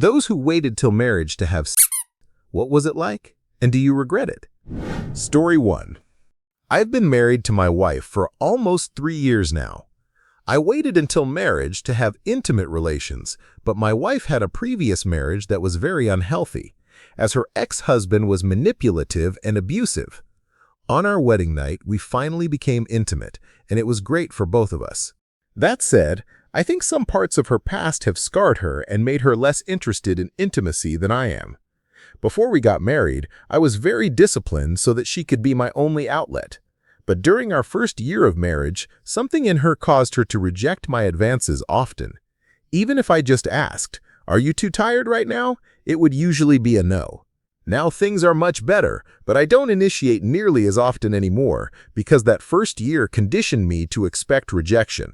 Those who waited till marriage to have sex. What was it like? And do you regret it? Story 1. I've been married to my wife for almost 3 years now. I waited until marriage to have intimate relations, but my wife had a previous marriage that was very unhealthy, as her ex-husband was manipulative and abusive. On our wedding night, we finally became intimate, and it was great for both of us. That said, I think some parts of her past have scarred her and made her less interested in intimacy than I am. Before we got married, I was very disciplined so that she could be my only outlet. But during our first year of marriage, something in her caused her to reject my advances often. Even if I just asked, "Are you too tired right now?" it would usually be a no. Now things are much better, but I don't initiate nearly as often anymore because that first year conditioned me to expect rejection.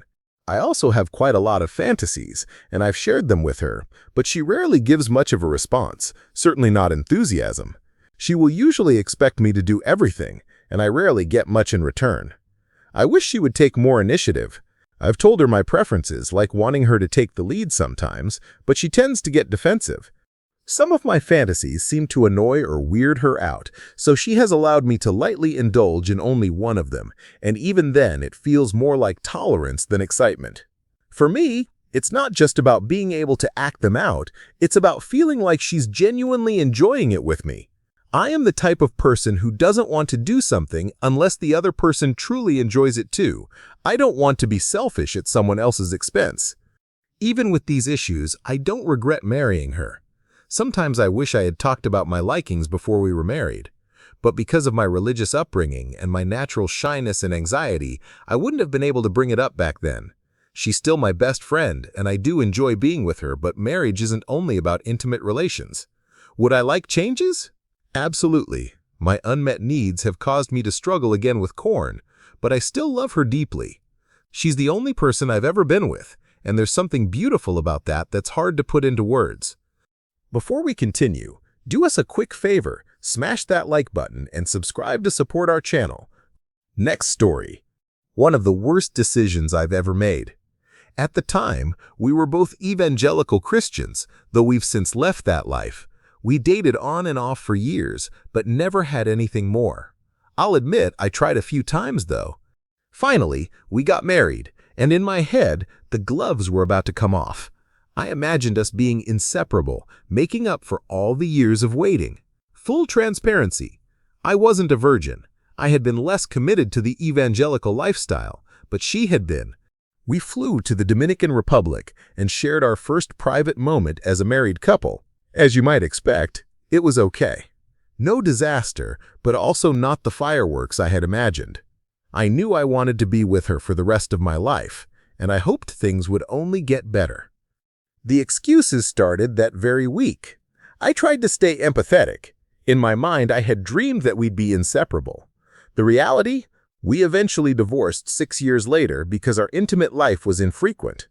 I also have quite a lot of fantasies, and I've shared them with her, but she rarely gives much of a response, certainly not enthusiasm. She will usually expect me to do everything, and I rarely get much in return. I wish she would take more initiative. I've told her my preferences, like wanting her to take the lead sometimes, but she tends to get defensive. Some of my fantasies seem to annoy or weird her out, so she has allowed me to lightly indulge in only one of them, and even then it feels more like tolerance than excitement. For me, it's not just about being able to act them out, it's about feeling like she's genuinely enjoying it with me. I am the type of person who doesn't want to do something unless the other person truly enjoys it too. I don't want to be selfish at someone else's expense. Even with these issues, I don't regret marrying her. Sometimes I wish I had talked about my likings before we were married. But because of my religious upbringing and my natural shyness and anxiety, I wouldn't have been able to bring it up back then. She's still my best friend, and I do enjoy being with her, but marriage isn't only about intimate relations. Would I like changes? Absolutely. My unmet needs have caused me to struggle again with corn, but I still love her deeply. She's the only person I've ever been with, and there's something beautiful about that that's hard to put into words. Before we continue, do us a quick favor, smash that like button and subscribe to support our channel. Next story. One of the worst decisions I've ever made. At the time, we were both evangelical Christians, though we've since left that life. We dated on and off for years, but never had anything more. I'll admit I tried a few times though. Finally, we got married, and in my head, the gloves were about to come off. I imagined us being inseparable, making up for all the years of waiting. Full transparency. I wasn't a virgin. I had been less committed to the evangelical lifestyle, but she had been. We flew to the Dominican Republic and shared our first private moment as a married couple. As you might expect, it was okay. No disaster, but also not the fireworks I had imagined. I knew I wanted to be with her for the rest of my life, and I hoped things would only get better. The excuses started that very week. I tried to stay empathetic. In my mind, I had dreamed that we'd be inseparable. The reality? We eventually divorced 6 years later because our intimate life was infrequent.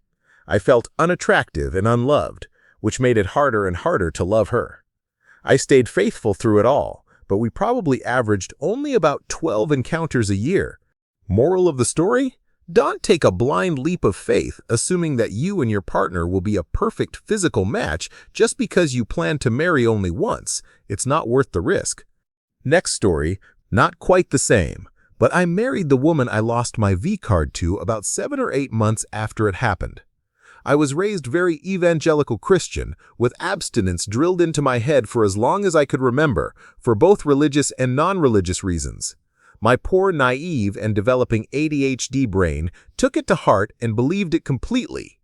I felt unattractive and unloved, which made it harder and harder to love her. I stayed faithful through it all, but we probably averaged only about 12 encounters a year. Moral of the story? Don't take a blind leap of faith, assuming that you and your partner will be a perfect physical match just because you plan to marry only once. It's not worth the risk. Next story, not quite the same, but I married the woman I lost my V-card to about 7 or 8 months after it happened. I was raised very evangelical Christian, with abstinence drilled into my head for as long as I could remember, for both religious and non-religious reasons. My poor, naive, and developing ADHD brain took it to heart and believed it completely.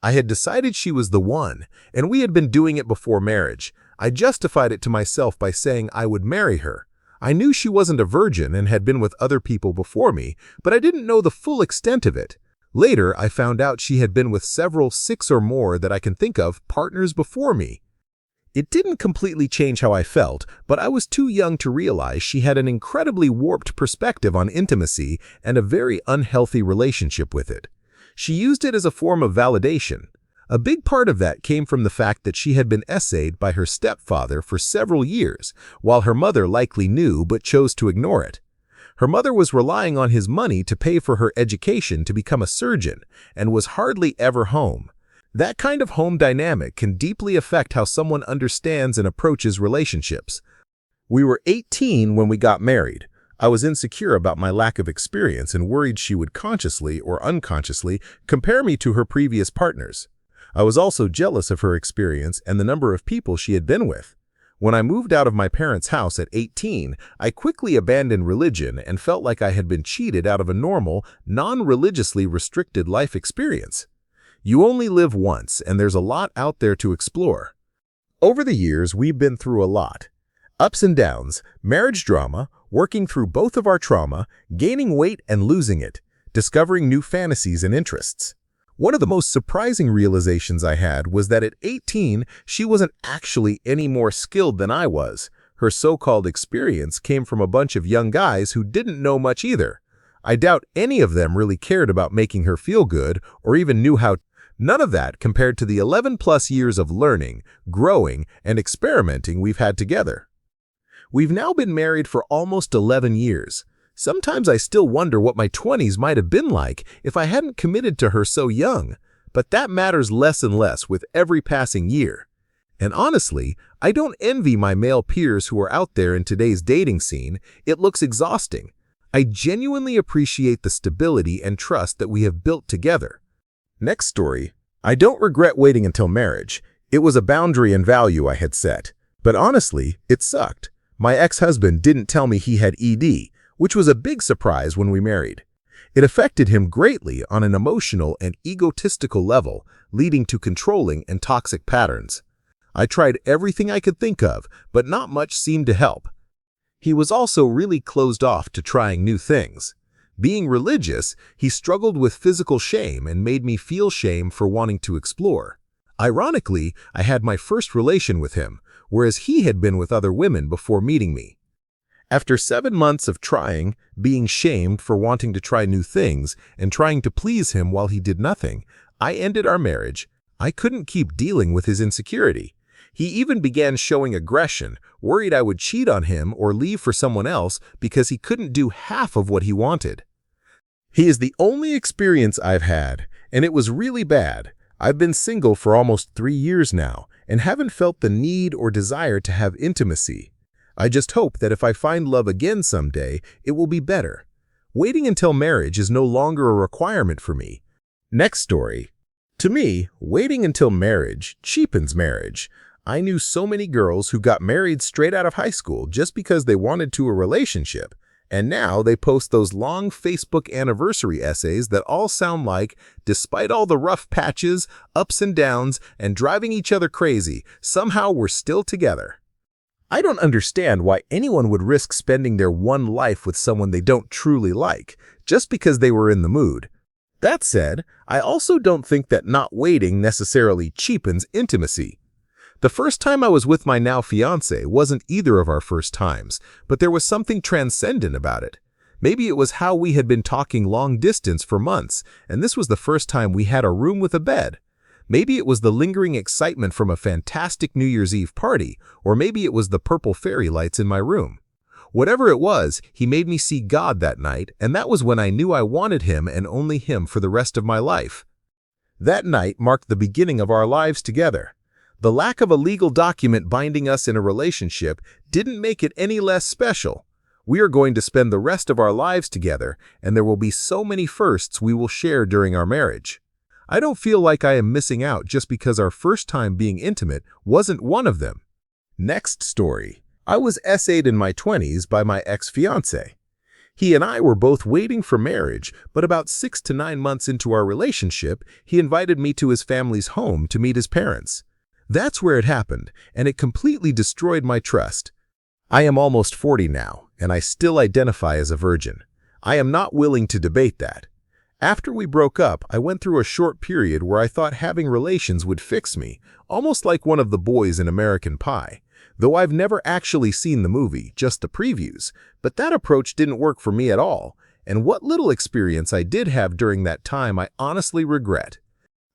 I had decided she was the one, and we had been doing it before marriage. I justified it to myself by saying I would marry her. I knew she wasn't a virgin and had been with other people before me, but I didn't know the full extent of it. Later, I found out she had been with several 6 or more that I can think of partners before me. It didn't completely change how I felt, but I was too young to realize she had an incredibly warped perspective on intimacy and a very unhealthy relationship with it. She used it as a form of validation. A big part of that came from the fact that she had been essayed by her stepfather for several years, while her mother likely knew but chose to ignore it. Her mother was relying on his money to pay for her education to become a surgeon and was hardly ever home. That kind of home dynamic can deeply affect how someone understands and approaches relationships. We were 18 when we got married. I was insecure about my lack of experience and worried she would consciously or unconsciously compare me to her previous partners. I was also jealous of her experience and the number of people she had been with. When I moved out of my parents' house at 18, I quickly abandoned religion and felt like I had been cheated out of a normal, non-religiously restricted life experience. You only live once, and there's a lot out there to explore. Over the years, we've been through a lot. Ups and downs, marriage drama, working through both of our trauma, gaining weight and losing it, discovering new fantasies and interests. One of the most surprising realizations I had was that at 18, she wasn't actually any more skilled than I was. Her so-called experience came from a bunch of young guys who didn't know much either. I doubt any of them really cared about making her feel good or even knew how. None of that compared to the 11+ years of learning, growing, and experimenting we've had together. We've now been married for almost 11 years. Sometimes I still wonder what my 20s might have been like if I hadn't committed to her so young, but that matters less and less with every passing year. And honestly, I don't envy my male peers who are out there in today's dating scene. It looks exhausting. I genuinely appreciate the stability and trust that we have built together. Next story. I don't regret waiting until marriage. It was a boundary and value I had set. But honestly, it sucked. My ex-husband didn't tell me he had ED, which was a big surprise when we married. It affected him greatly on an emotional and egotistical level, leading to controlling and toxic patterns. I tried everything I could think of, but not much seemed to help. He was also really closed off to trying new things. Being religious, he struggled with physical shame and made me feel shame for wanting to explore. Ironically, I had my first relation with him, whereas he had been with other women before meeting me. After 7 months of trying, being shamed for wanting to try new things, and trying to please him while he did nothing, I ended our marriage. I couldn't keep dealing with his insecurity. He even began showing aggression, worried I would cheat on him or leave for someone else because he couldn't do half of what he wanted. He is the only experience I've had, and it was really bad. I've been single for almost 3 years now and haven't felt the need or desire to have intimacy. I just hope that if I find love again someday, it will be better. Waiting until marriage is no longer a requirement for me. Next story. To me, waiting until marriage cheapens marriage. I knew so many girls who got married straight out of high school just because they wanted a relationship. And now they post those long Facebook anniversary essays that all sound like, despite all the rough patches, ups and downs, and driving each other crazy, somehow we're still together. I don't understand why anyone would risk spending their one life with someone they don't truly like, just because they were in the mood. That said, I also don't think that not waiting necessarily cheapens intimacy. The first time I was with my now fiancé wasn't either of our first times, but there was something transcendent about it. Maybe it was how we had been talking long distance for months, and this was the first time we had a room with a bed. Maybe it was the lingering excitement from a fantastic New Year's Eve party, or maybe it was the purple fairy lights in my room. Whatever it was, he made me see God that night, and that was when I knew I wanted him and only him for the rest of my life. That night marked the beginning of our lives together. The lack of a legal document binding us in a relationship didn't make it any less special. We are going to spend the rest of our lives together, and there will be so many firsts we will share during our marriage. I don't feel like I am missing out just because our first time being intimate wasn't one of them. Next story. I was essayed in my 20s by my ex-fiancé. He and I were both waiting for marriage, but about 6 to 9 months into our relationship, he invited me to his family's home to meet his parents. That's where it happened, and it completely destroyed my trust. I am almost 40 now, and I still identify as a virgin. I am not willing to debate that. After we broke up, I went through a short period where I thought having relations would fix me, almost like one of the boys in American Pie. Though I've never actually seen the movie, just the previews, but that approach didn't work for me at all, and what little experience I did have during that time I honestly regret.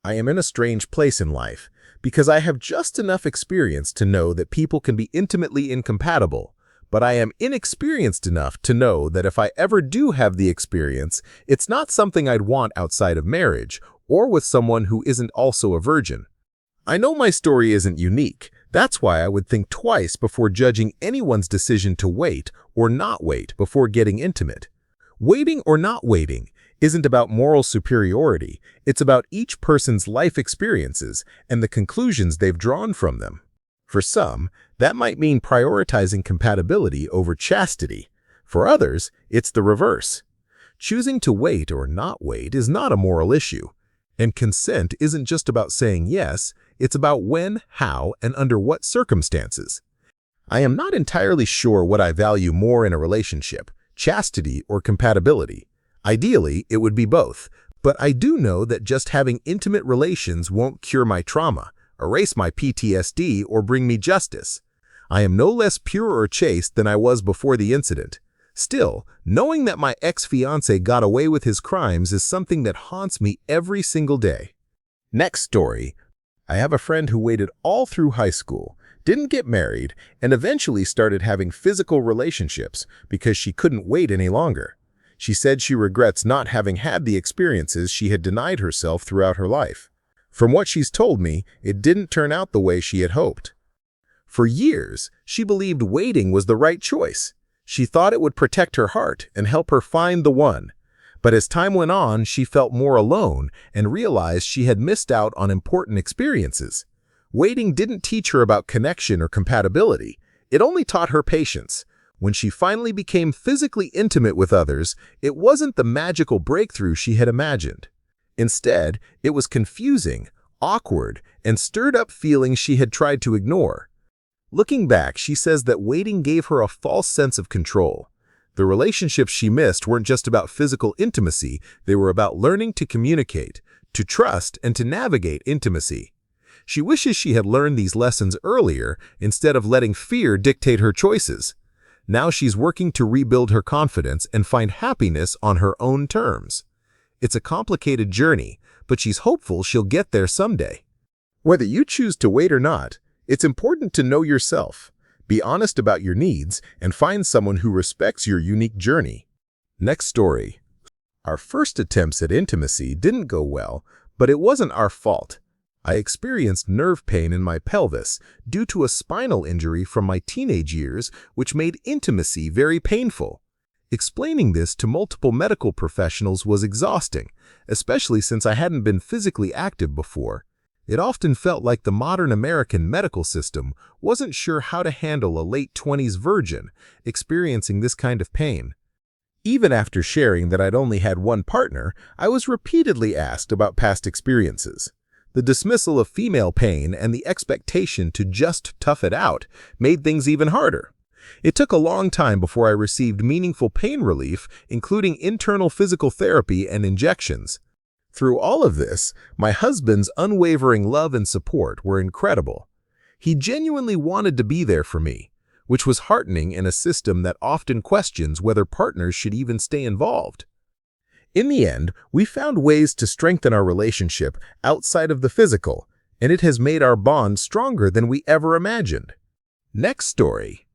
I am in a strange place in life, because I have just enough experience to know that people can be intimately incompatible, but I am inexperienced enough to know that if I ever do have the experience, it's not something I'd want outside of marriage or with someone who isn't also a virgin. I know my story isn't unique. That's why I would think twice before judging anyone's decision to wait or not wait before getting intimate. Waiting or not waiting isn't about moral superiority. It's about each person's life experiences and the conclusions they've drawn from them. For some, that might mean prioritizing compatibility over chastity. For others, it's the reverse. Choosing to wait or not wait is not a moral issue. And consent isn't just about saying yes, it's about when, how, and under what circumstances. I am not entirely sure what I value more in a relationship, chastity or compatibility. Ideally, it would be both, but I do know that just having intimate relations won't cure my trauma, erase my PTSD, or bring me justice. I am no less pure or chaste than I was before the incident. Still, knowing that my ex-fiancé got away with his crimes is something that haunts me every single day. Next story. I have a friend who waited all through high school, didn't get married, and eventually started having physical relationships because she couldn't wait any longer. She said she regrets not having had the experiences she had denied herself throughout her life. From what she's told me, it didn't turn out the way she had hoped. For years, she believed waiting was the right choice. She thought it would protect her heart and help her find the one. But as time went on, she felt more alone and realized she had missed out on important experiences. Waiting didn't teach her about connection or compatibility. It only taught her patience. When she finally became physically intimate with others, it wasn't the magical breakthrough she had imagined. Instead, it was confusing, awkward, and stirred up feelings she had tried to ignore. Looking back, she says that waiting gave her a false sense of control. The relationships she missed weren't just about physical intimacy, they were about learning to communicate, to trust, and to navigate intimacy. She wishes she had learned these lessons earlier instead of letting fear dictate her choices. Now she's working to rebuild her confidence and find happiness on her own terms. It's a complicated journey, but she's hopeful she'll get there someday. Whether you choose to wait or not, it's important to know yourself, be honest about your needs, and find someone who respects your unique journey. Next story. Our first attempts at intimacy didn't go well, but it wasn't our fault. I experienced nerve pain in my pelvis due to a spinal injury from my teenage years, which made intimacy very painful. Explaining this to multiple medical professionals was exhausting, especially since I hadn't been physically active before. It often felt like the modern American medical system wasn't sure how to handle a late-20s virgin experiencing this kind of pain. Even after sharing that I'd only had one partner, I was repeatedly asked about past experiences. The dismissal of female pain and the expectation to just tough it out made things even harder. It took a long time before I received meaningful pain relief, including internal physical therapy and injections. Through all of this, my husband's unwavering love and support were incredible. He genuinely wanted to be there for me, which was heartening in a system that often questions whether partners should even stay involved. In the end, we found ways to strengthen our relationship outside of the physical, and it has made our bond stronger than we ever imagined. Next story.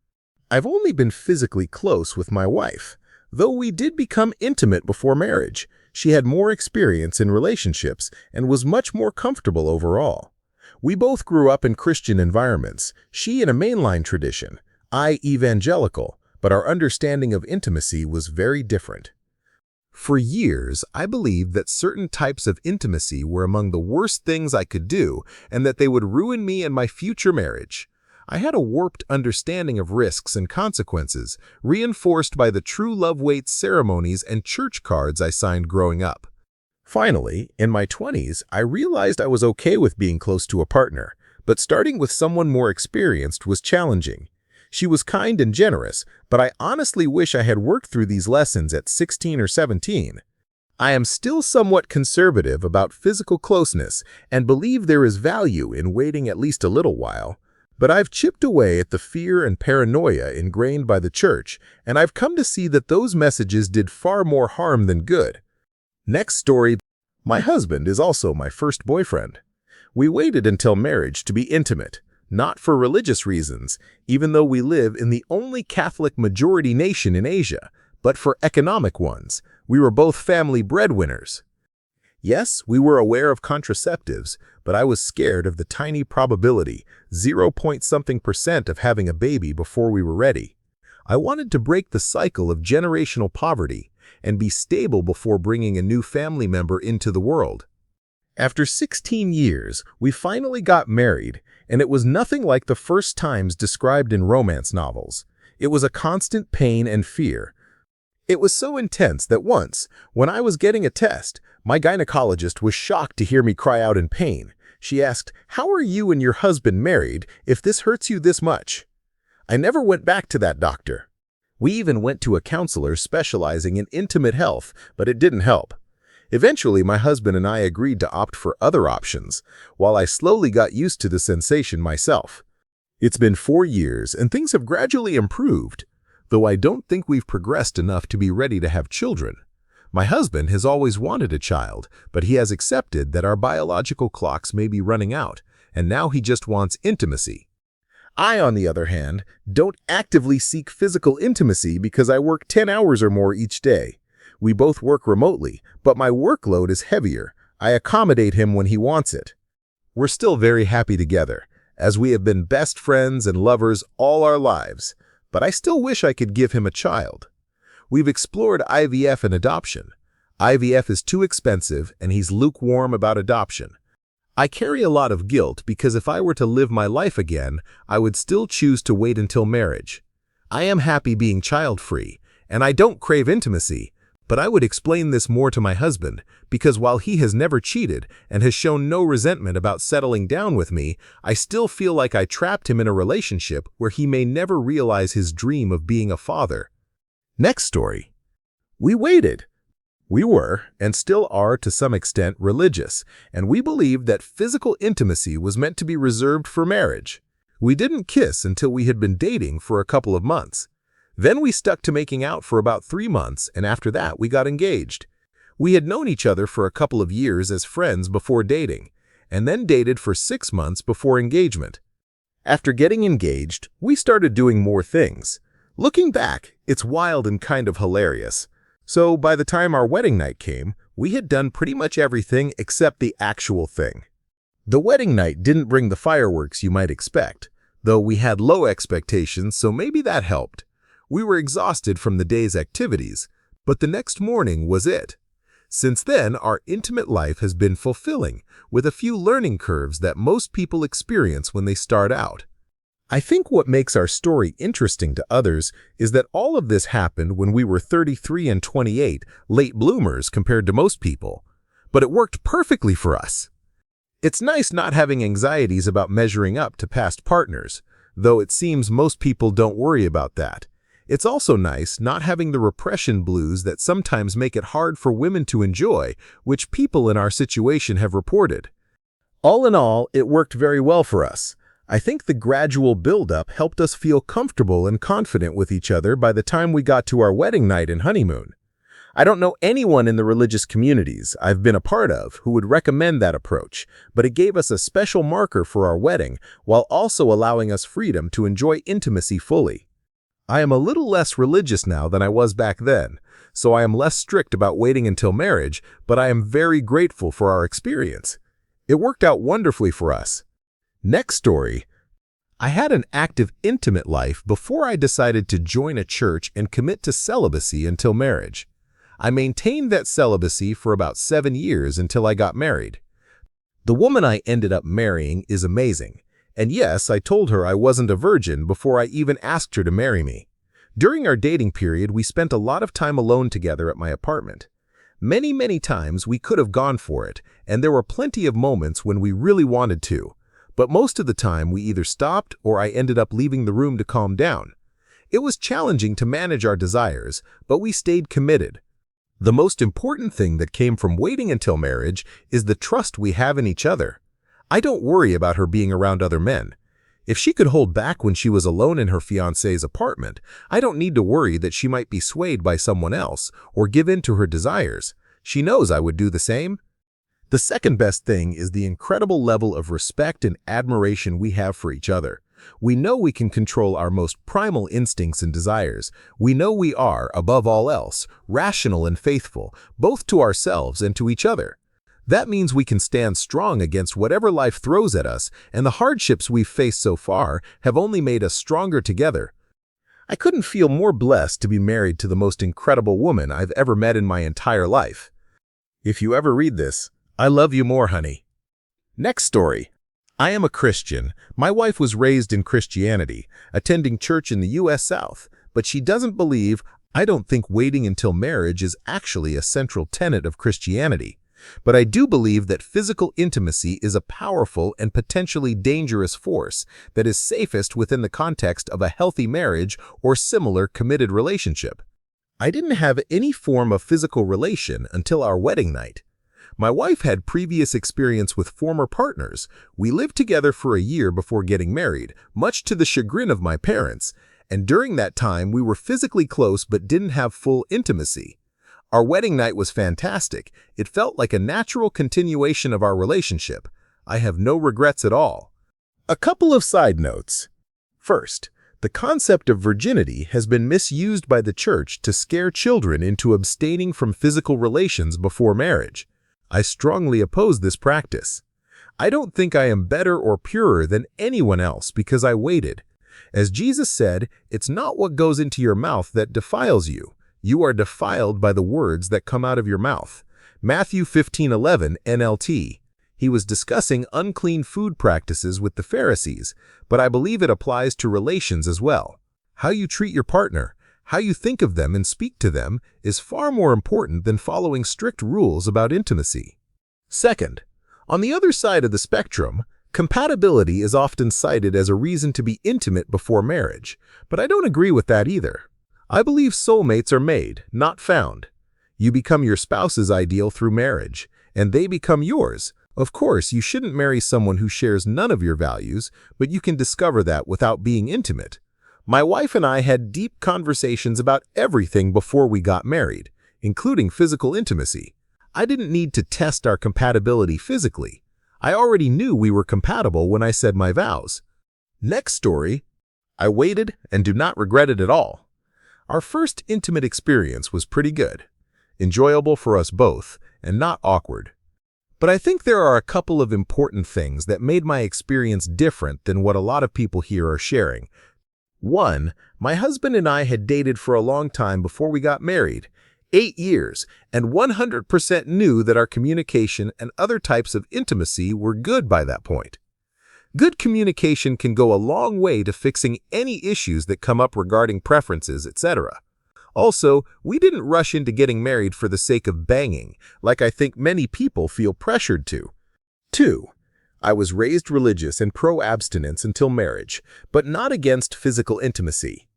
I've only been physically close with my wife. Though we did become intimate before marriage, she had more experience in relationships and was much more comfortable overall. We both grew up in Christian environments, she in a mainline tradition, I evangelical, but our understanding of intimacy was very different. For years, I believed that certain types of intimacy were among the worst things I could do and that they would ruin me and my future marriage. I had a warped understanding of risks and consequences, reinforced by the true love waits ceremonies and church cards I signed growing up. Finally, in my 20s, I realized I was okay with being close to a partner, but starting with someone more experienced was challenging. She was kind and generous, but I honestly wish I had worked through these lessons at 16 or 17. I am still somewhat conservative about physical closeness and believe there is value in waiting at least a little while. But I've chipped away at the fear and paranoia ingrained by the church, and I've come to see that those messages did far more harm than good. Next story. My husband is also my first boyfriend. We waited until marriage to be intimate, not for religious reasons, even though we live in the only Catholic majority nation in Asia, but for economic ones. We were both family breadwinners. Yes, we were aware of contraceptives, but I was scared of the tiny probability, 0 point something percent of having a baby before we were ready. I wanted to break the cycle of generational poverty and be stable before bringing a new family member into the world. After 16 years, we finally got married, and it was nothing like the first times described in romance novels. It was a constant pain and fear. It was so intense that once, when I was getting a test, my gynecologist was shocked to hear me cry out in pain. She asked, "How are you and your husband married if this hurts you this much?" I never went back to that doctor. We even went to a counselor specializing in intimate health, but it didn't help. Eventually, my husband and I agreed to opt for other options, while I slowly got used to the sensation myself. It's been 4 years, and things have gradually improved, though I don't think we've progressed enough to be ready to have children. My husband has always wanted a child, but he has accepted that our biological clocks may be running out, and now he just wants intimacy. I, on the other hand, don't actively seek physical intimacy because I work 10 hours or more each day. We both work remotely, but my workload is heavier. I accommodate him when he wants it. We're still very happy together, as we have been best friends and lovers all our lives, but I still wish I could give him a child. We've explored IVF and adoption. IVF is too expensive, and he's lukewarm about adoption. I carry a lot of guilt because if I were to live my life again, I would still choose to wait until marriage. I am happy being child-free, and I don't crave intimacy, but I would explain this more to my husband because while he has never cheated and has shown no resentment about settling down with me, I still feel like I trapped him in a relationship where he may never realize his dream of being a father. Next story. We waited. We were, and still are to some extent, religious, and we believed that physical intimacy was meant to be reserved for marriage. We didn't kiss until we had been dating for a couple of months. Then we stuck to making out for about 3 months, and after that we got engaged. We had known each other for a couple of years as friends before dating, and then dated for 6 months before engagement. After getting engaged, we started doing more things. Looking back, it's wild and kind of hilarious. So by the time our wedding night came, we had done pretty much everything except the actual thing. The wedding night didn't bring the fireworks you might expect, though we had low expectations, so maybe that helped. We were exhausted from the day's activities, but the next morning was it. Since then, our intimate life has been fulfilling, with a few learning curves that most people experience when they start out. I think what makes our story interesting to others is that all of this happened when we were 33 and 28, late bloomers compared to most people. But it worked perfectly for us. It's nice not having anxieties about measuring up to past partners, though it seems most people don't worry about that. It's also nice not having the repression blues that sometimes make it hard for women to enjoy, which people in our situation have reported. All in all, it worked very well for us. I think the gradual build-up helped us feel comfortable and confident with each other by the time we got to our wedding night and honeymoon. I don't know anyone in the religious communities I've been a part of who would recommend that approach, but it gave us a special marker for our wedding while also allowing us freedom to enjoy intimacy fully. I am a little less religious now than I was back then, so I am less strict about waiting until marriage, but I am very grateful for our experience. It worked out wonderfully for us. Next story. I had an active, intimate life before I decided to join a church and commit to celibacy until marriage. I maintained that celibacy for about 7 years until I got married. The woman I ended up marrying is amazing. And yes, I told her I wasn't a virgin before I even asked her to marry me. During our dating period, we spent a lot of time alone together at my apartment. Many times we could have gone for it, and there were plenty of moments when we really wanted to. But most of the time we either stopped or I ended up leaving the room to calm down. It was challenging to manage our desires, but we stayed committed. The most important thing that came from waiting until marriage is the trust we have in each other. I don't worry about her being around other men. If she could hold back when she was alone in her fiancé's apartment, I don't need to worry that she might be swayed by someone else or give in to her desires. She knows I would do the same. The second best thing is the incredible level of respect and admiration we have for each other. We know we can control our most primal instincts and desires. We know we are, above all else, rational and faithful, both to ourselves and to each other. That means we can stand strong against whatever life throws at us, and the hardships we've faced so far have only made us stronger together. I couldn't feel more blessed to be married to the most incredible woman I've ever met in my entire life. If you ever read this, I love you more, honey. Next story. I am a Christian. My wife was raised in Christianity, attending church in the U.S. South, but she doesn't believe. I don't think waiting until marriage is actually a central tenet of Christianity. But I do believe that physical intimacy is a powerful and potentially dangerous force that is safest within the context of a healthy marriage or similar committed relationship. I didn't have any form of physical relation until our wedding night. My wife had previous experience with former partners. We lived together for a year before getting married, much to the chagrin of my parents, and during that time we were physically close but didn't have full intimacy. Our wedding night was fantastic. It felt like a natural continuation of our relationship. I have no regrets at all. A couple of side notes. First, the concept of virginity has been misused by the church to scare children into abstaining from physical relations before marriage. I strongly oppose this practice. I don't think I am better or purer than anyone else because I waited. As Jesus said, it's not what goes into your mouth that defiles you. You are defiled by the words that come out of your mouth. Matthew 15:11 NLT. He was discussing unclean food practices with the Pharisees, but I believe it applies to relations as well. How you treat your partner, how you think of them and speak to them is far more important than following strict rules about intimacy. Second, on the other side of the spectrum, compatibility is often cited as a reason to be intimate before marriage, but I don't agree with that either. I believe soulmates are made, not found. You become your spouse's ideal through marriage, and they become yours. Of course, you shouldn't marry someone who shares none of your values, but you can discover that without being intimate. My wife and I had deep conversations about everything before we got married, including physical intimacy. I didn't need to test our compatibility physically. I already knew we were compatible when I said my vows. Next story. I waited and do not regret it at all. Our first intimate experience was pretty good, enjoyable for us both, and not awkward. But I think there are a couple of important things that made my experience different than what a lot of people here are sharing. One, my husband and I had dated for a long time before we got married, 8 years, and 100% knew that our communication and other types of intimacy were good by that point. Good communication can go a long way to fixing any issues that come up regarding preferences, etc. Also, we didn't rush into getting married for the sake of banging, like I think many people feel pressured to. 2. I was raised religious and pro-abstinence until marriage, but not against physical intimacy.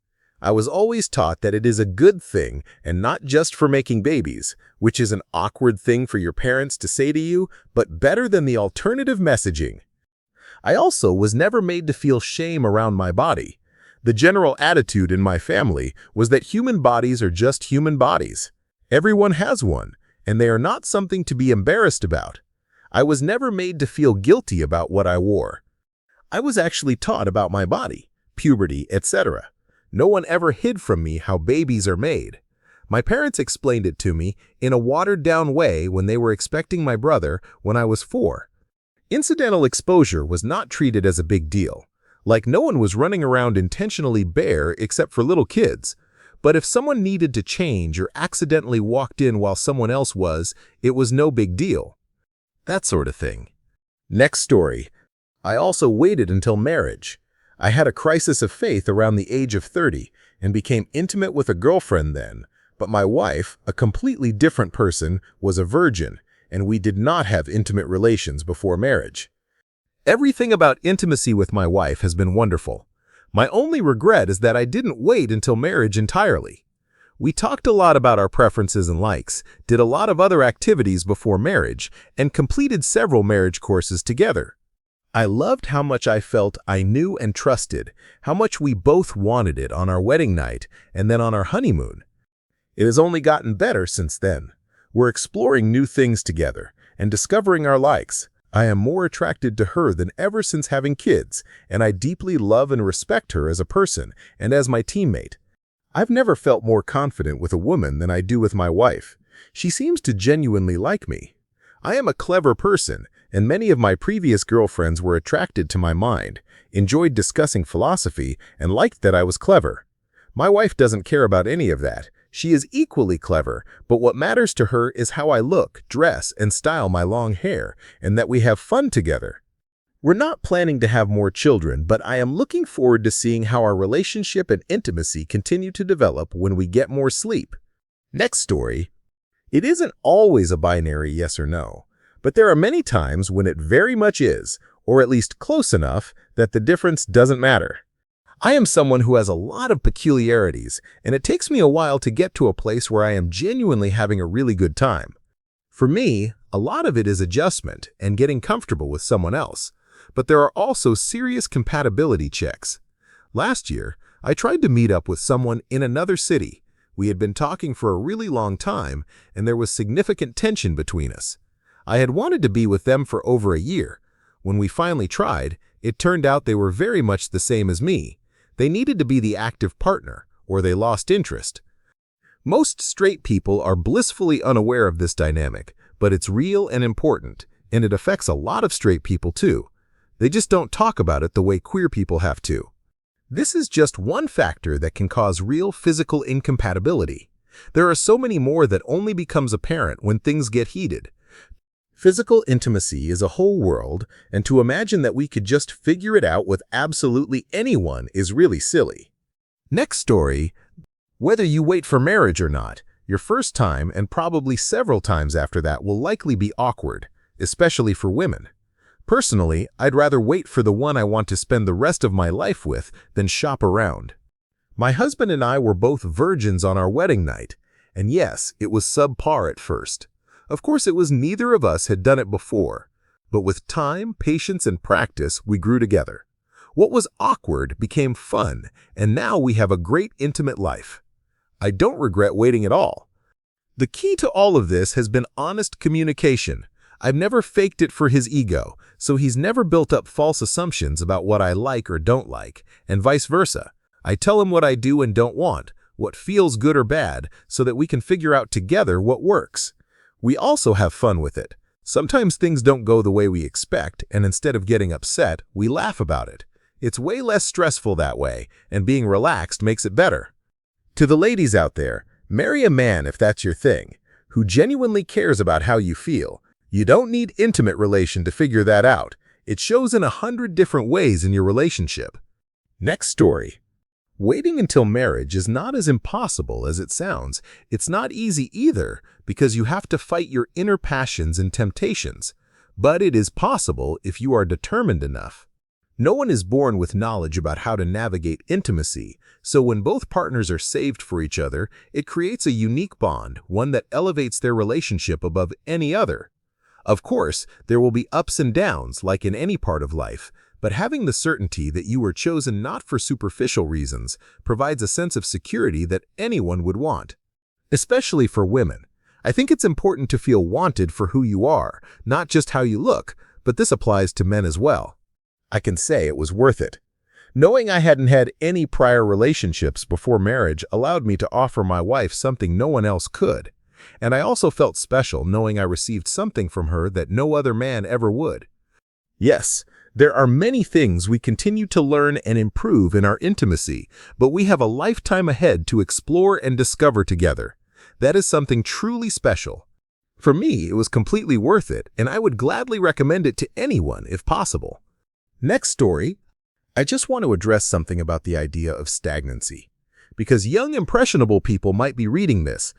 I was always taught that it is a good thing and not just for making babies, which is an awkward thing for your parents to say to you, but better than the alternative messaging. I also was never made to feel shame around my body. The general attitude in my family was that human bodies are just human bodies. Everyone has one, and they are not something to be embarrassed about. I was never made to feel guilty about what I wore. I was actually taught about my body, puberty, etc. No one ever hid from me how babies are made. My parents explained it to me in a watered-down way when they were expecting my brother when I was 4. Incidental exposure was not treated as a big deal, like no one was running around intentionally bare except for little kids. But if someone needed to change or accidentally walked in while someone else was, it was no big deal. That sort of thing. Next story. I also waited until marriage. I had a crisis of faith around the age of 30 and became intimate with a girlfriend then, but my wife, a completely different person, was a virgin, and we did not have intimate relations before marriage. Everything about intimacy with my wife has been wonderful. My only regret is that I didn't wait until marriage entirely. We talked a lot about our preferences and likes, did a lot of other activities before marriage, and completed several marriage courses together. I loved how much I felt I knew and trusted, how much we both wanted it on our wedding night and then on our honeymoon. It has only gotten better since then. We're exploring new things together and discovering our likes. I am more attracted to her than ever since having kids, and I deeply love and respect her as a person and as my teammate. I've never felt more confident with a woman than I do with my wife. She seems to genuinely like me. I am a clever person, and many of my previous girlfriends were attracted to my mind, enjoyed discussing philosophy, and liked that I was clever. My wife doesn't care about any of that. She is equally clever, but what matters to her is how I look, dress, and style my long hair, and that we have fun together. We're not planning to have more children, but I am looking forward to seeing how our relationship and intimacy continue to develop when we get more sleep. Next story. It isn't always a binary yes or no, but there are many times when it very much is, or at least close enough that the difference doesn't matter. I am someone who has a lot of peculiarities, and it takes me a while to get to a place where I am genuinely having a really good time. For me, a lot of it is adjustment and getting comfortable with someone else. But there are also serious compatibility checks. Last year, I tried to meet up with someone in another city. We had been talking for a really long time, and there was significant tension between us. I had wanted to be with them for over a year. When we finally tried, it turned out they were very much the same as me. They needed to be the active partner, or they lost interest. Most straight people are blissfully unaware of this dynamic, but it's real and important, and it affects a lot of straight people too. They just don't talk about it the way queer people have to. This is just one factor that can cause real physical incompatibility. There are so many more that only becomes apparent when things get heated. Physical intimacy is a whole world, and to imagine that we could just figure it out with absolutely anyone is really silly. Next story. Whether you wait for marriage or not, your first time and probably several times after that will likely be awkward, especially for women. Personally, I'd rather wait for the one I want to spend the rest of my life with than shop around. My husband and I were both virgins on our wedding night, and yes, it was subpar at first. Of course, it was neither of us had done it before, but with time, patience, and practice, we grew together. What was awkward became fun, and now we have a great intimate life. I don't regret waiting at all. The key to all of this has been honest communication. I've never faked it for his ego, so he's never built up false assumptions about what I like or don't like, and vice versa. I tell him what I do and don't want, what feels good or bad, so that we can figure out together what works. We also have fun with it. Sometimes things don't go the way we expect, and instead of getting upset, we laugh about it. It's way less stressful that way, and being relaxed makes it better. To the ladies out there, marry a man if that's your thing, who genuinely cares about how you feel. You don't need intimate relation to figure that out. It shows in 100 different ways in your relationship. Next story. Waiting until marriage is not as impossible as it sounds. It's not easy either because you have to fight your inner passions and temptations. But it is possible if you are determined enough. No one is born with knowledge about how to navigate intimacy, so when both partners are saved for each other, it creates a unique bond, one that elevates their relationship above any other. Of course, there will be ups and downs, like in any part of life, but having the certainty that you were chosen not for superficial reasons provides a sense of security that anyone would want. Especially for women. I think it's important to feel wanted for who you are, not just how you look, but this applies to men as well. I can say it was worth it. Knowing I hadn't had any prior relationships before marriage allowed me to offer my wife something no one else could. And I also felt special knowing I received something from her that no other man ever would. Yes, there are many things we continue to learn and improve in our intimacy, but we have a lifetime ahead to explore and discover together. That is something truly special. For me, it was completely worth it, and I would gladly recommend it to anyone if possible. Next story. I just want to address something about the idea of stagnancy, because young impressionable people might be reading this.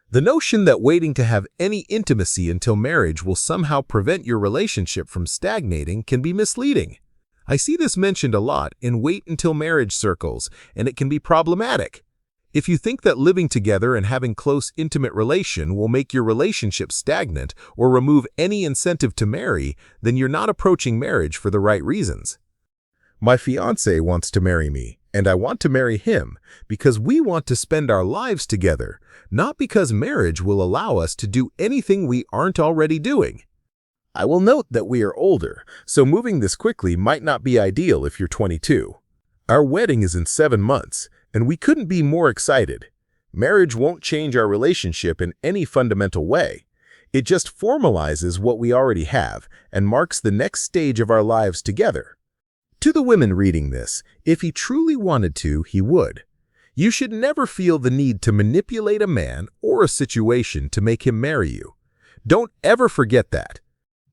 The notion that waiting to have any intimacy until marriage will somehow prevent your relationship from stagnating can be misleading. I see this mentioned a lot in wait until marriage circles, and it can be problematic. If you think that living together and having close, intimate relation will make your relationship stagnant or remove any incentive to marry, then you're not approaching marriage for the right reasons. My fiancé wants to marry me, and I want to marry him because we want to spend our lives together, not because marriage will allow us to do anything we aren't already doing. I will note that we are older, so moving this quickly might not be ideal if you're 22. Our wedding is in 7 months, and we couldn't be more excited. Marriage won't change our relationship in any fundamental way. It just formalizes what we already have and marks the next stage of our lives together. To the women reading this, if he truly wanted to, he would. You should never feel the need to manipulate a man or a situation to make him marry you. Don't ever forget that.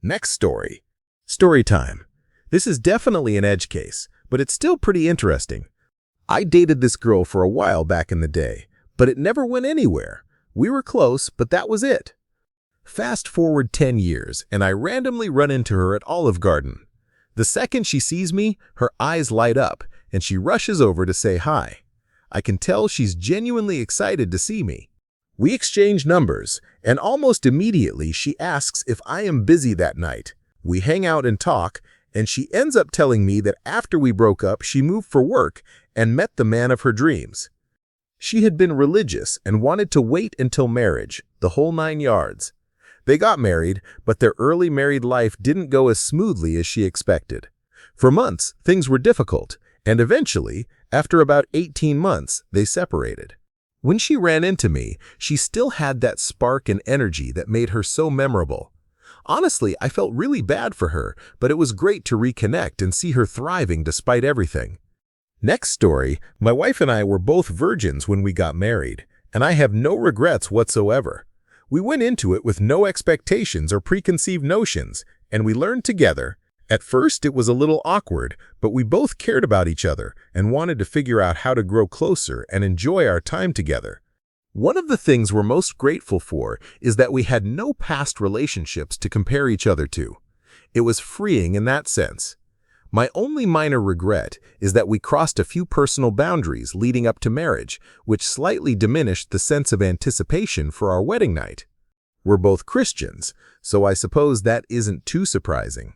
Next story. Story time. This is definitely an edge case, but it's still pretty interesting. I dated this girl for a while back in the day, but it never went anywhere. We were close, but that was it. Fast forward 10 years, and I randomly run into her at Olive Garden. The second she sees me, her eyes light up, and she rushes over to say hi. I can tell she's genuinely excited to see me. We exchange numbers, and almost immediately she asks if I am busy that night. We hang out and talk, and she ends up telling me that after we broke up, she moved for work and met the man of her dreams. She had been religious and wanted to wait until marriage, the whole 9 yards. They got married, but their early married life didn't go as smoothly as she expected. For months, things were difficult, and eventually, after about 18 months, they separated. When she ran into me, she still had that spark and energy that made her so memorable. Honestly, I felt really bad for her, but it was great to reconnect and see her thriving despite everything. Next story, my wife and I were both virgins when we got married, and I have no regrets whatsoever. We went into it with no expectations or preconceived notions, and we learned together. At first, it was a little awkward, but we both cared about each other and wanted to figure out how to grow closer and enjoy our time together. One of the things we're most grateful for is that we had no past relationships to compare each other to. It was freeing in that sense. My only minor regret is that we crossed a few personal boundaries leading up to marriage, which slightly diminished the sense of anticipation for our wedding night. We're both Christians, so I suppose that isn't too surprising.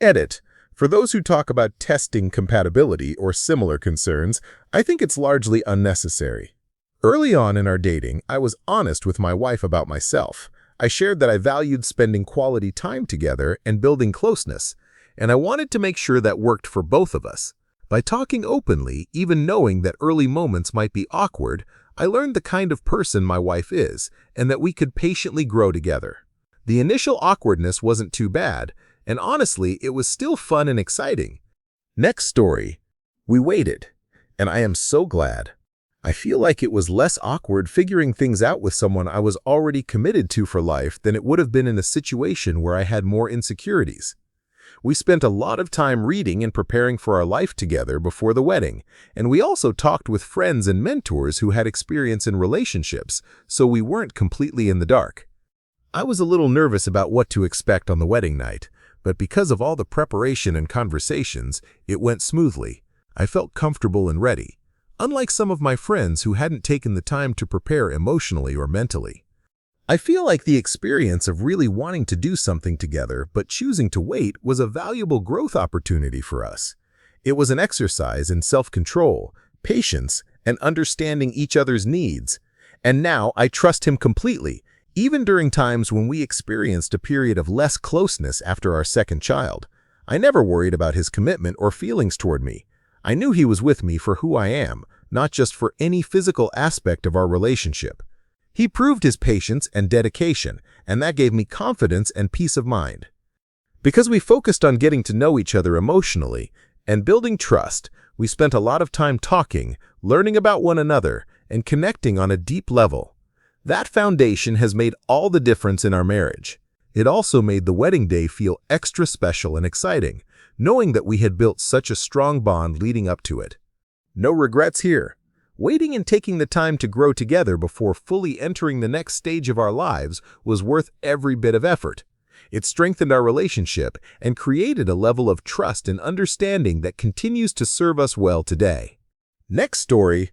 Edit. For those who talk about testing compatibility or similar concerns, I think it's largely unnecessary. Early on in our dating, I was honest with my wife about myself. I shared that I valued spending quality time together and building closeness, and I wanted to make sure that worked for both of us. By talking openly, even knowing that early moments might be awkward, I learned the kind of person my wife is and that we could patiently grow together. The initial awkwardness wasn't too bad, and honestly, it was still fun and exciting. Next story. We waited, and I am so glad. I feel like it was less awkward figuring things out with someone I was already committed to for life than it would have been in a situation where I had more insecurities. We spent a lot of time reading and preparing for our life together before the wedding, and we also talked with friends and mentors who had experience in relationships, so we weren't completely in the dark. I was a little nervous about what to expect on the wedding night, but because of all the preparation and conversations, it went smoothly. I felt comfortable and ready, unlike some of my friends who hadn't taken the time to prepare emotionally or mentally. I feel like the experience of really wanting to do something together but choosing to wait was a valuable growth opportunity for us. It was an exercise in self-control, patience, and understanding each other's needs. And now I trust him completely, even during times when we experienced a period of less closeness after our second child. I never worried about his commitment or feelings toward me. I knew he was with me for who I am, not just for any physical aspect of our relationship. He proved his patience and dedication, and that gave me confidence and peace of mind. Because we focused on getting to know each other emotionally and building trust, we spent a lot of time talking, learning about one another, and connecting on a deep level. That foundation has made all the difference in our marriage. It also made the wedding day feel extra special and exciting, knowing that we had built such a strong bond leading up to it. No regrets here. Waiting and taking the time to grow together before fully entering the next stage of our lives was worth every bit of effort. It strengthened our relationship and created a level of trust and understanding that continues to serve us well today. Next story.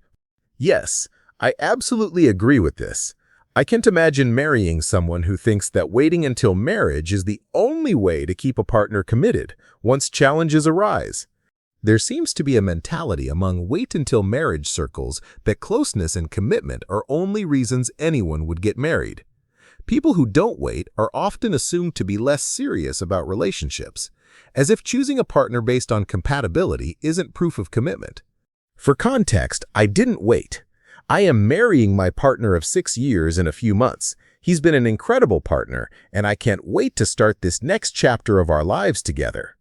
Yes, I absolutely agree with this. I can't imagine marrying someone who thinks that waiting until marriage is the only way to keep a partner committed once challenges arise. There seems to be a mentality among wait-until-marriage circles that closeness and commitment are only reasons anyone would get married. People who don't wait are often assumed to be less serious about relationships, as if choosing a partner based on compatibility isn't proof of commitment. For context, I didn't wait. I am marrying my partner of 6 years in a few months. He's been an incredible partner, and I can't wait to start this next chapter of our lives together.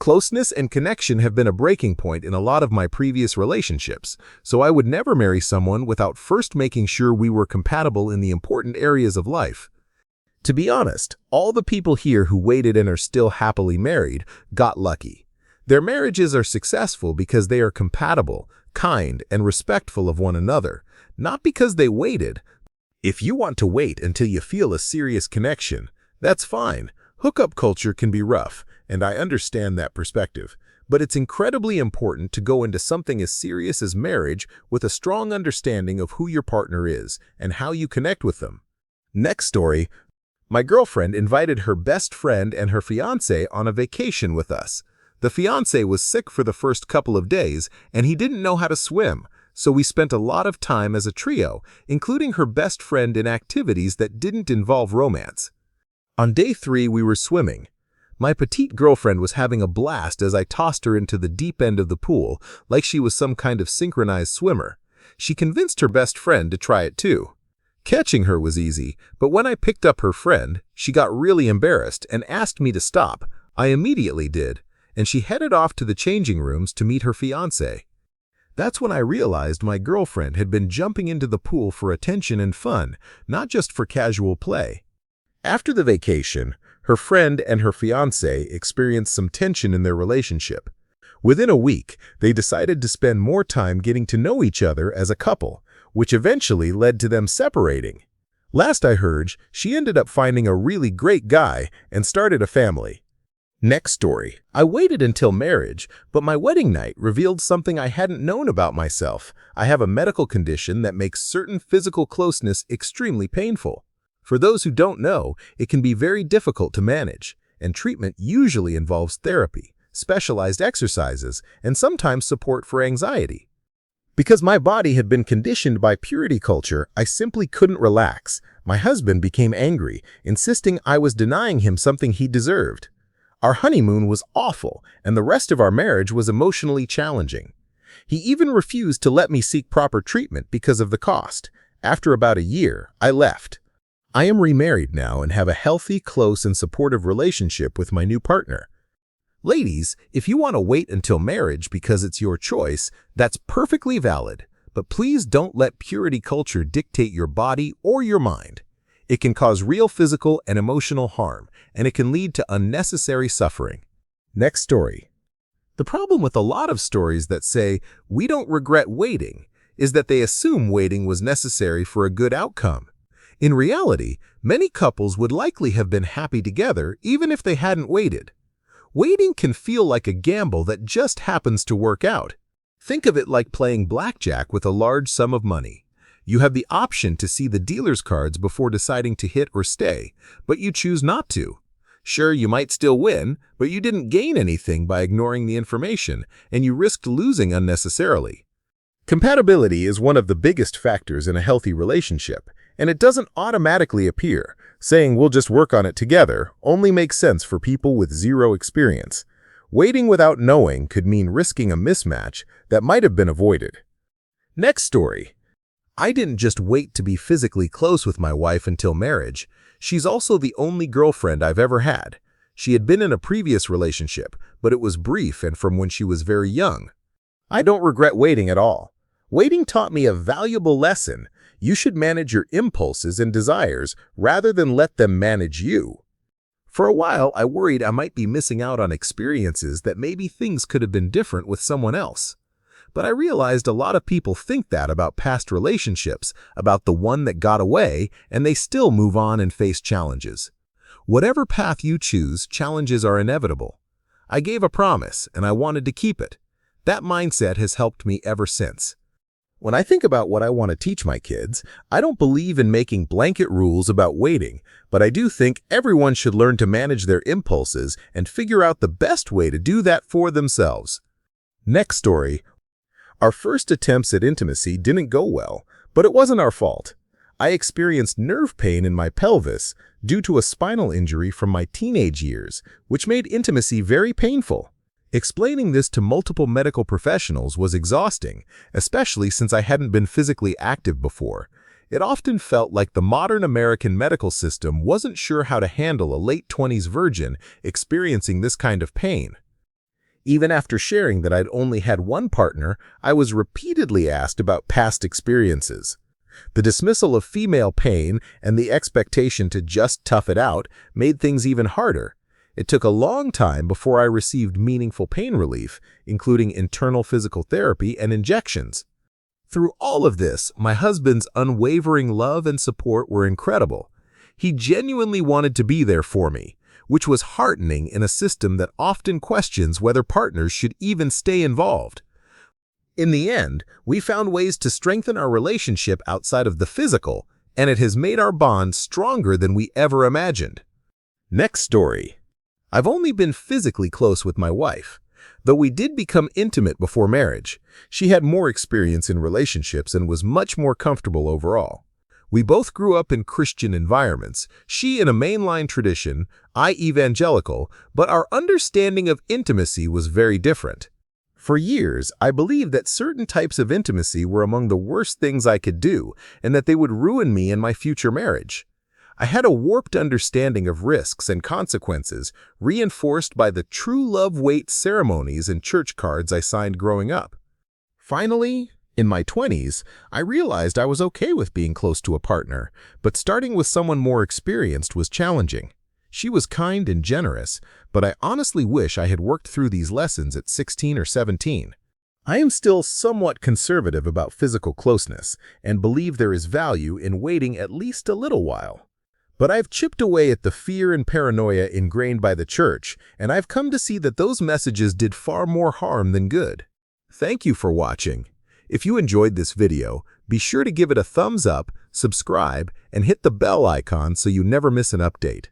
Closeness and connection have been a breaking point in a lot of my previous relationships, so I would never marry someone without first making sure we were compatible in the important areas of life. To be honest, all the people here who waited and are still happily married got lucky. Their marriages are successful because they are compatible, kind, and respectful of one another, not because they waited. If you want to wait until you feel a serious connection, that's fine. Hookup culture can be rough, and I understand that perspective. But it's incredibly important to go into something as serious as marriage with a strong understanding of who your partner is and how you connect with them. Next story. My girlfriend invited her best friend and her fiancé on a vacation with us. The fiancé was sick for the first couple of days, and he didn't know how to swim, so we spent a lot of time as a trio, including her best friend in activities that didn't involve romance. On day 3, we were swimming. My petite girlfriend was having a blast as I tossed her into the deep end of the pool like she was some kind of synchronized swimmer. She convinced her best friend to try it too. Catching her was easy, but when I picked up her friend, she got really embarrassed and asked me to stop. I immediately did, and she headed off to the changing rooms to meet her fiancé. That's when I realized my girlfriend had been jumping into the pool for attention and fun, not just for casual play. After the vacation, her friend and her fiancé experienced some tension in their relationship. Within a week, they decided to spend more time getting to know each other as a couple, which eventually led to them separating. Last I heard, she ended up finding a really great guy and started a family. Next story. I waited until marriage, but my wedding night revealed something I hadn't known about myself. I have a medical condition that makes certain physical closeness extremely painful. For those who don't know, it can be very difficult to manage, and treatment usually involves therapy, specialized exercises, and sometimes support for anxiety. Because my body had been conditioned by purity culture, I simply couldn't relax. My husband became angry, insisting I was denying him something he deserved. Our honeymoon was awful, and the rest of our marriage was emotionally challenging. He even refused to let me seek proper treatment because of the cost. After about a year, I left. I am remarried now and have a healthy, close, and supportive relationship with my new partner. Ladies, if you want to wait until marriage because it's your choice, that's perfectly valid, but please don't let purity culture dictate your body or your mind. It can cause real physical and emotional harm, and it can lead to unnecessary suffering. Next story. The problem with a lot of stories that say, "We don't regret waiting," is that they assume waiting was necessary for a good outcome. In reality, many couples would likely have been happy together even if they hadn't waited. Waiting can feel like a gamble that just happens to work out. Think of it like playing blackjack with a large sum of money. You have the option to see the dealer's cards before deciding to hit or stay, but you choose not to. Sure, you might still win, but you didn't gain anything by ignoring the information, and you risked losing unnecessarily. Compatibility is one of the biggest factors in a healthy relationship, and it doesn't automatically appear. Saying we'll just work on it together only makes sense for people with zero experience. Waiting without knowing could mean risking a mismatch that might have been avoided. Next story. I didn't just wait to be physically close with my wife until marriage. She's also the only girlfriend I've ever had. She had been in a previous relationship, but it was brief and from when she was very young. I don't regret waiting at all. Waiting taught me a valuable lesson. You should manage your impulses and desires rather than let them manage you. For a while, I worried I might be missing out on experiences that maybe things could have been different with someone else. But I realized a lot of people think that about past relationships, about the one that got away, and they still move on and face challenges. Whatever path you choose, challenges are inevitable. I gave a promise, and I wanted to keep it. That mindset has helped me ever since. When I think about what I want to teach my kids, I don't believe in making blanket rules about waiting, but I do think everyone should learn to manage their impulses and figure out the best way to do that for themselves. Next story. Our first attempts at intimacy didn't go well, but it wasn't our fault. I experienced nerve pain in my pelvis due to a spinal injury from my teenage years, which made intimacy very painful. Explaining this to multiple medical professionals was exhausting, especially since I hadn't been physically active before. It often felt like the modern American medical system wasn't sure how to handle a late 20s virgin experiencing this kind of pain. Even after sharing that I'd only had one partner, I was repeatedly asked about past experiences. The dismissal of female pain and the expectation to just tough it out made things even harder. It took a long time before I received meaningful pain relief, including internal physical therapy and injections. Through all of this, my husband's unwavering love and support were incredible. He genuinely wanted to be there for me, which was heartening in a system that often questions whether partners should even stay involved. In the end, we found ways to strengthen our relationship outside of the physical, and it has made our bond stronger than we ever imagined. Next story. I've only been physically close with my wife. Though we did become intimate before marriage, she had more experience in relationships and was much more comfortable overall. We both grew up in Christian environments, she in a mainline tradition, I evangelical, but our understanding of intimacy was very different. For years, I believed that certain types of intimacy were among the worst things I could do and that they would ruin me and my future marriage. I had a warped understanding of risks and consequences, reinforced by the true love wait ceremonies and church cards I signed growing up. Finally, in my 20s, I realized I was okay with being close to a partner, but starting with someone more experienced was challenging. She was kind and generous, but I honestly wish I had worked through these lessons at 16 or 17. I am still somewhat conservative about physical closeness and believe there is value in waiting at least a little while. But I've chipped away at the fear and paranoia ingrained by the church, and I've come to see that those messages did far more harm than good. Thank you for watching. If you enjoyed this video, be sure to give it a thumbs up, subscribe, and hit the bell icon so you never miss an update.